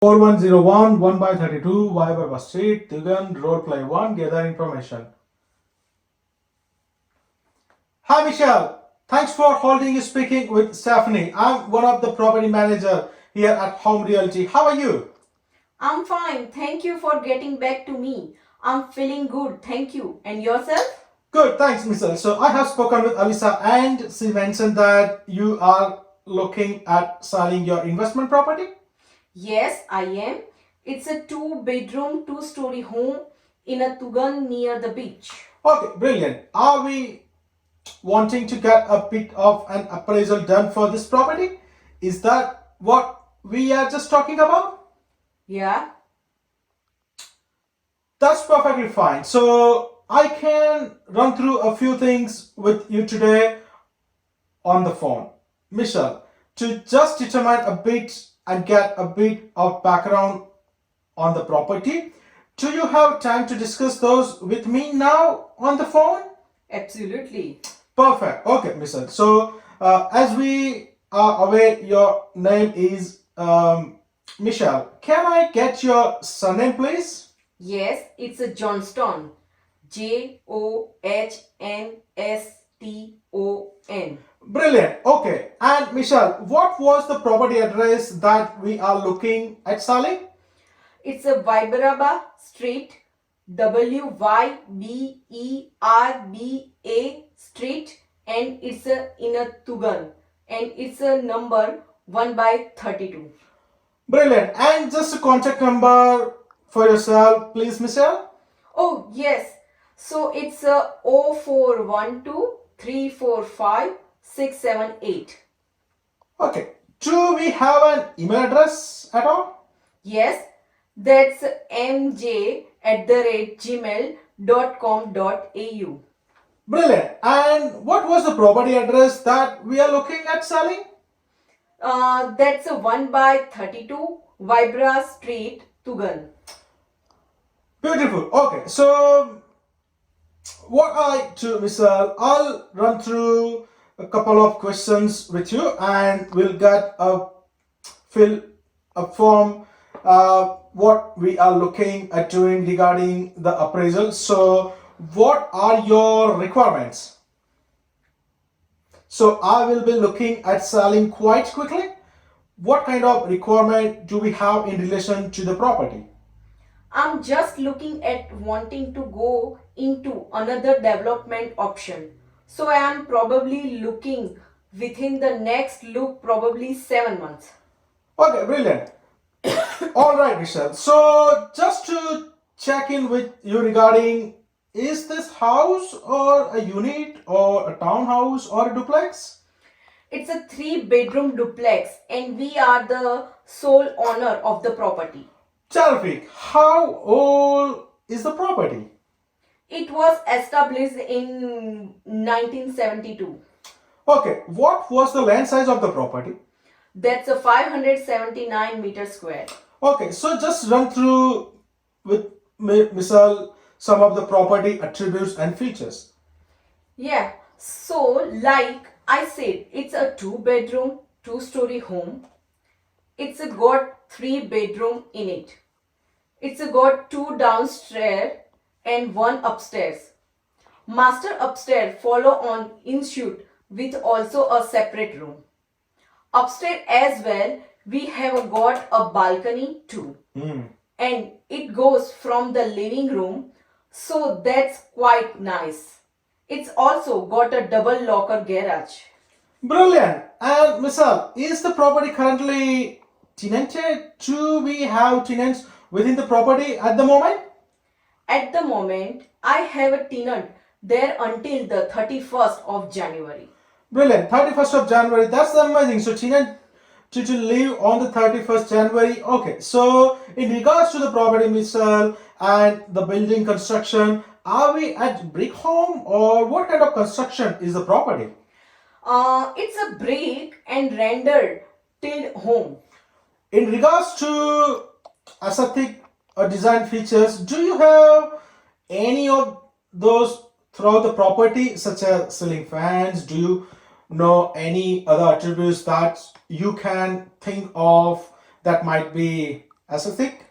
4101 1/32 Wyberba Street, Dugan, roleplay 1, gather information. Hi Michelle, thanks for holding you speaking with Stephanie. I'm one of the property manager here at Home Realty. How are you? I'm fine. Thank you for getting back to me. I'm feeling good. Thank you. And yourself? Good, thanks Michelle. So I have spoken with Alisa and she mentioned that you are looking at selling your investment property. Yes, I am. It's a 2-bedroom, 2-story home in a Tugan near the beach. Okay, brilliant. Are we wanting to get a bit of an appraisal done for this property? Is that what we are just talking about? Yeah. That's perfectly fine. So I can run through a few things with you today on the phone. Michelle, to just determine a bit and get a bit of background on the property, do you have time to discuss those with me now on the phone? Absolutely. Perfect. Okay, Michelle. So as we are aware, your name is Michelle. Can I get your surname, please? Yes, it's a Johnston. Johnston. Brilliant. Okay. And Michelle, what was the property address that we are looking at selling? It's a Wyberba Street, Wyberba Street, and it's in a Tugan, and it's a number 1/32. Brilliant. And just a contact number for yourself, please, Michelle. Oh yes, so it's a 0412 345 678. Okay. Do we have an email address at all? Yes, that's mj@gmail.com.au. Brilliant. And what was the property address that we are looking at selling? That's a 1/32 Vibra Street, Tugan. Beautiful. Okay. So what I do, Michelle, I'll run through a couple of questions with you and we'll get a fill a form what we are looking at doing regarding the appraisal. So what are your requirements? So I will be looking at selling quite quickly. What kind of requirement do we have in relation to the property? I'm just looking at wanting to go into another development option. So I am probably looking within the next look probably 7 months. Okay, brilliant. All right, Michelle. So just to check in with you regarding, is this house or a unit or a townhouse or a duplex? It's a 3-bedroom duplex and we are the sole owner of the property. Terrific. How old is the property? It was established in 1972. Okay, what was the land size of the property? That's a 579 meter square. Okay, so just run through with Michelle some of the property attributes and features. Yeah, so like I said, it's a 2-bedroom, 2-story home. It's got 3 bedroom in it. It's got 2 downstairs and 1 upstairs. Master upstairs follow on in suite with also a separate room. Upstairs as well, we have got a balcony too. And it goes from the living room, so that's quite nice. It's also got a double locker garage. Brilliant. And Michelle, is the property currently tenanted? Do we have tenants within the property at the moment? At the moment, I have a tenant there until the 31st of January. Brilliant. 31st of January. That's amazing. So tenant to live on the 31st January. Okay. So in regards to the property, Michelle, and the building construction, are we at brick home or what kind of construction is the property? It's a brick and rendered tilled home. In regards to aesthetic or design features, do you have any of those throughout the property, such as ceiling fans? Do you know any other attributes that you can think of that might be aesthetic?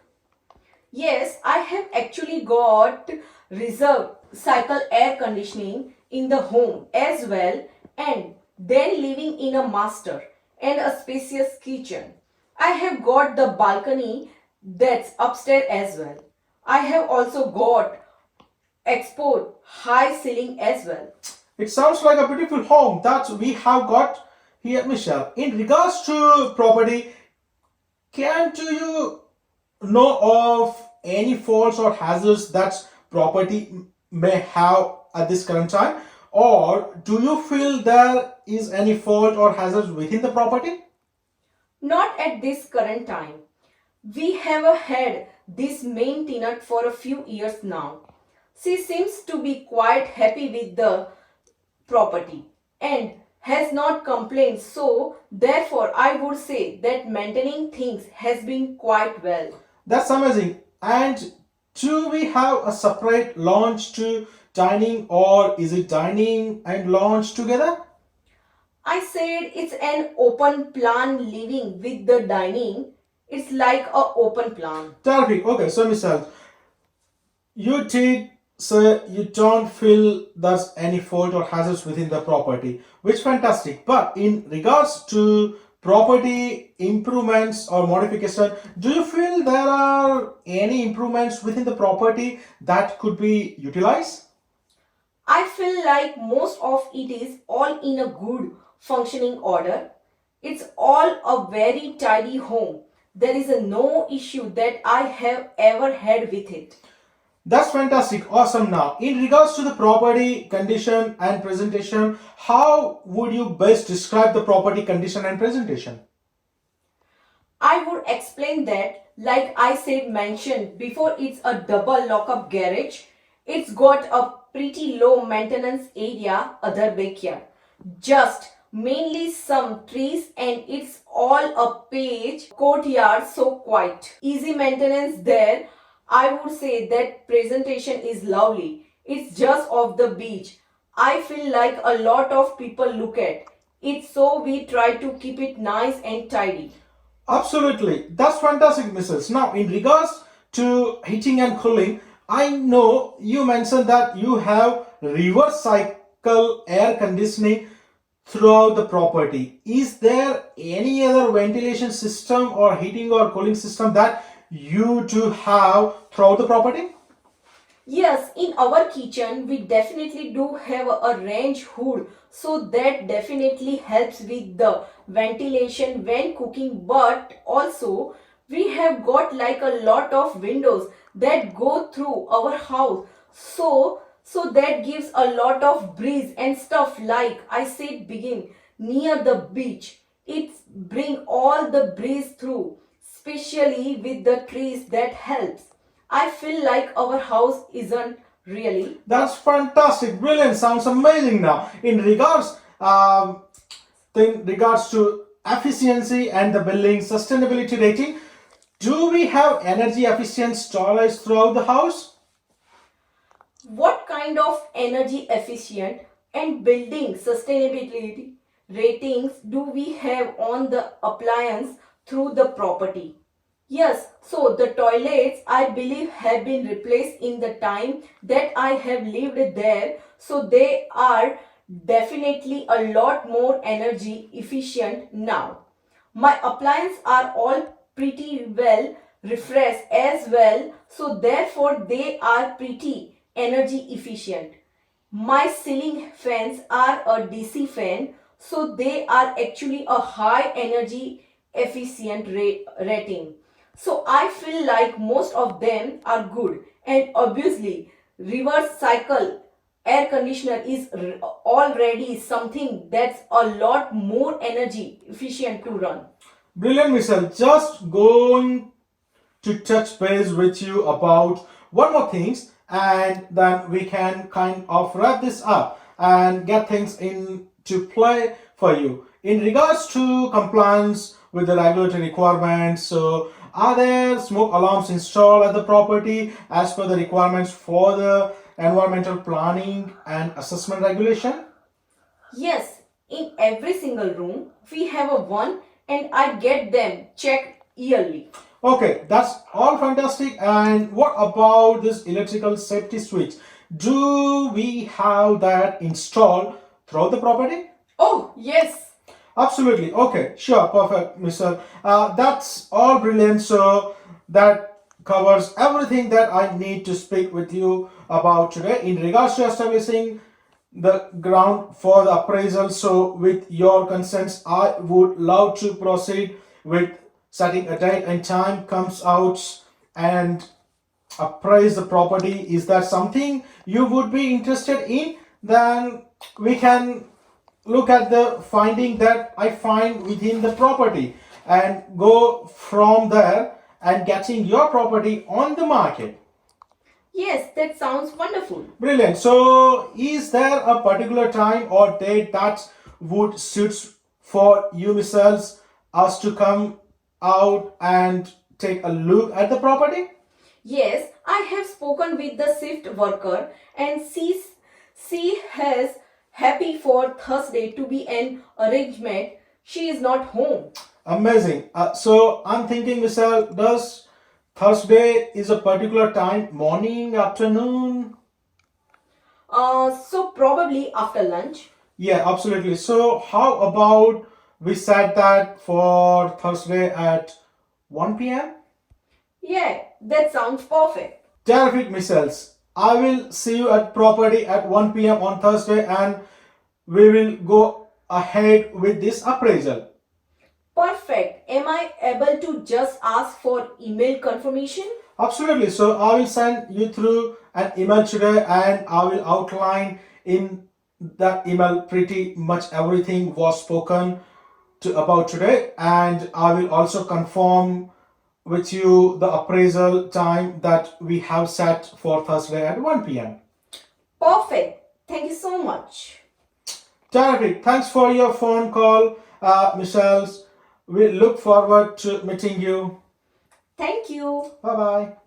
Yes, I have actually got reserved cycle air conditioning in the home as well, and then living in a master and a spacious kitchen. I have got the balcony that's upstairs as well. I have also got export high ceiling as well. It sounds like a beautiful home that we have got here, Michelle. In regards to property, can do you know of any faults or hazards that property may have at this current time? Or do you feel there is any fault or hazards within the property? Not at this current time. We have had this main tenant for a few years now. She seems to be quite happy with the property and has not complained, so therefore I would say that maintaining things has been quite well. That's amazing. And do we have a separate lounge to dining, or is it dining and lounge together? I said it's an open plan living with the dining. It's like a open plan. Terrific. Okay, so Michelle, you did say you don't feel there's any fault or hazards within the property, which fantastic. But in regards to property improvements or modification, do you feel there are any improvements within the property that could be utilized? I feel like most of it is all in a good functioning order. It's all a very tidy home. There is a no issue that I have ever had with it. That's fantastic. Awesome. Now, in regards to the property condition and presentation, how would you best describe the property condition and presentation? I would explain that, like I said mentioned before, it's a double lockup garage. It's got a pretty low maintenance area, other backyard. Just mainly some trees, and it's all a page courtyard, so quiet. Easy maintenance there. I would say that presentation is lovely. It's just off the beach. I feel like a lot of people look at it, so we try to keep it nice and tidy. Absolutely. That's fantastic, Mrs. Now, in regards to heating and cooling, I know you mentioned that you have reverse cycle air conditioning throughout the property. Is there any other ventilation system or heating or cooling system that you do have throughout the property? Yes, in our kitchen we definitely do have a range hood, so that definitely helps with the ventilation when cooking, but also we have got like a lot of windows that go through our house, so that gives a lot of breeze and stuff, like I said begin near the beach. It bring all the breeze through, especially with the trees, that helps. I feel like our house isn't really. That's fantastic, brilliant, sounds amazing. Now, in regards to efficiency and the building sustainability rating, do we have energy efficient storage throughout the house? What kind of energy efficient and building sustainability ratings do we have on the appliance through the property? Yes, so the toilets I believe have been replaced in the time that I have lived there, so they are definitely a lot more energy efficient now. My appliances are all pretty well refreshed as well, so therefore they are pretty energy efficient. My ceiling fans are a DC fan, so they are actually a high energy efficient rating. So I feel like most of them are good, and obviously reverse cycle air conditioner is already something that's a lot more energy efficient to run. Brilliant, Michelle. Just going to touch base with you about one more things, and then we can kind of wrap this up and get things into play for you. In regards to compliance with the regulatory requirements, so are there smoke alarms installed at the property as per the requirements for the environmental planning and assessment regulation? Yes, in every single room we have a one, and I get them checked yearly. Okay, that's all fantastic. And what about this electrical safety switch? Do we have that installed throughout the property? Oh, yes. Absolutely. Okay, sure, perfect, Mr. That's all brilliant. So that covers everything that I need to speak with you about today in regards to establishing the ground for the appraisal. So, with your consents, I would love to proceed with setting a date and time comes out and appraise the property. Is that something you would be interested in? Then we can look at the finding that I find within the property and go from there and getting your property on the market. Yes, that sounds wonderful. Brilliant. So, is there a particular time or date that would suit for you, Mrs. us to come out and take a look at the property? Yes, I have spoken with the shift worker and she has happy for Thursday to be an arrangement. She is not home. Amazing. So, I'm thinking, Mrs. does Thursday is a particular time, morning, afternoon? So probably after lunch. Yeah, absolutely. So, how about we set that for Thursday at 1 p.m.? Yeah, that sounds perfect. Terrific, missiles. I will see you at property at 1 p.m. on Thursday and we will go ahead with this appraisal. Perfect. Am I able to just ask for email confirmation? Absolutely. So I will send you through an email today and I will outline in that email pretty much everything was spoken to about today and I will also confirm with you the appraisal time that we have set for Thursday at 1 p.m. Perfect. Thank you so much. Terrific. Thanks for your phone call, Michelle. We look forward to meeting you. Thank you. Bye bye.